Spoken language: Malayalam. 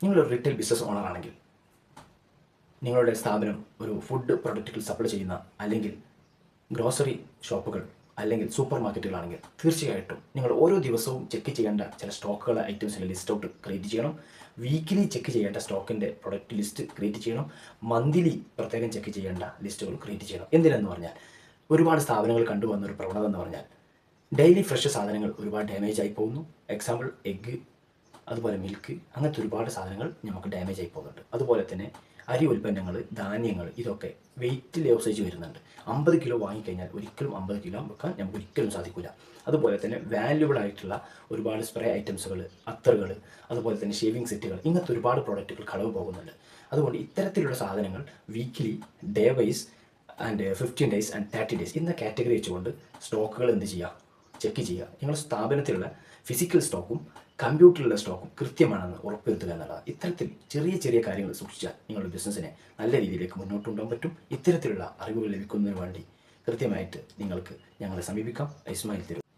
നിങ്ങളൊരു റീറ്റെയിൽ ബിസിനസ് ഓണർ ആണെങ്കിൽ, നിങ്ങളുടെ സ്ഥാപനം ഒരു ഫുഡ് പ്രൊഡക്റ്റുകൾ സപ്ലൈ ചെയ്യുന്ന അല്ലെങ്കിൽ ഗ്രോസറി ഷോപ്പുകൾ അല്ലെങ്കിൽ സൂപ്പർ മാർക്കറ്റുകളാണെങ്കിൽ, തീർച്ചയായിട്ടും നിങ്ങൾ ഓരോ ദിവസവും ചെക്ക് ചെയ്യേണ്ട ചില സ്റ്റോക്കുകൾ ഐറ്റംസിൻ്റെ ലിസ്റ്റ് ഔട്ട് ക്രിയേറ്റ് ചെയ്യണം. വീക്കിലി ചെക്ക് ചെയ്യേണ്ട സ്റ്റോക്കിൻ്റെ പ്രൊഡക്റ്റ് ലിസ്റ്റ് ക്രിയേറ്റ് ചെയ്യണം. മന്ത്ലി പ്രത്യേകം ചെക്ക് ചെയ്യേണ്ട ലിസ്റ്റുകൾ ക്രിയേറ്റ് ചെയ്യണം. എന്തിനെന്ന് പറഞ്ഞാൽ, ഒരുപാട് സ്ഥാപനങ്ങൾ കണ്ടുവന്ന ഒരു പ്രവണത എന്ന് പറഞ്ഞാൽ, ഡെയിലി ഫ്രഷ് സാധനങ്ങൾ ഒരുപാട് ഡാമേജ് ആയി പോകുന്നു. എക്സാമ്പിൾ എഗ്ഗ്, അതുപോലെ മിൽക്ക്, അങ്ങനത്തെ ഒരുപാട് സാധനങ്ങൾ നമുക്ക് ഡാമേജ് ആയി പോകുന്നുണ്ട്. അതുപോലെ തന്നെ അരി ഉൽപ്പന്നങ്ങൾ, ധാന്യങ്ങൾ, ഇതൊക്കെ വെയിറ്റ് ലോസേജ് വരുന്നുണ്ട്. 50 കിലോ വാങ്ങിക്കഴിഞ്ഞാൽ ഒരിക്കലും 50 കിലോ വെക്കാൻ നമുക്ക് ഒരിക്കലും സാധിക്കില്ല. അതുപോലെ തന്നെ വാല്യുബിൾ ആയിട്ടുള്ള ഒരുപാട് സ്പ്രേ ഐറ്റംസുകൾ, അത്തറുകൾ, അതുപോലെ തന്നെ ഷേവിംഗ് സെറ്റുകൾ, ഇങ്ങനത്തെ ഒരുപാട് പ്രോഡക്റ്റുകൾ കളവ് പോകുന്നുണ്ട്. അതുകൊണ്ട് ഇത്തരത്തിലുള്ള സാധനങ്ങൾ weekly, day wise and 15 days and 30 days എന്ന കാറ്റഗറി വെച്ചുകൊണ്ട് സ്റ്റോക്കുകൾ എന്ത് ചെയ്യുക, ചെക്ക് ചെയ്യുക. നിങ്ങളുടെ സ്ഥാപനത്തിലുള്ള ഫിസിക്കൽ സ്റ്റോക്കും കമ്പ്യൂട്ടറിലുള്ള സ്റ്റോക്കും കൃത്യമാണെന്ന് ഉറപ്പുവരുത്തുക എന്നുള്ളതാണ്. ഇത്തരത്തിൽ ചെറിയ ചെറിയ കാര്യങ്ങൾ സൂക്ഷിച്ചാൽ നിങ്ങളുടെ ബിസിനസ്സിനെ നല്ല രീതിയിലേക്ക് മുന്നോട്ട് കൊണ്ടുപോകാൻ പറ്റും. ഇത്തരത്തിലുള്ള അറിവുകൾ ലഭിക്കുന്നതിന് വേണ്ടി കൃത്യമായിട്ട് നിങ്ങൾക്ക് ഞങ്ങളെ സമീപിക്കാം. ഇസ്മായിൽ തിരൂർ.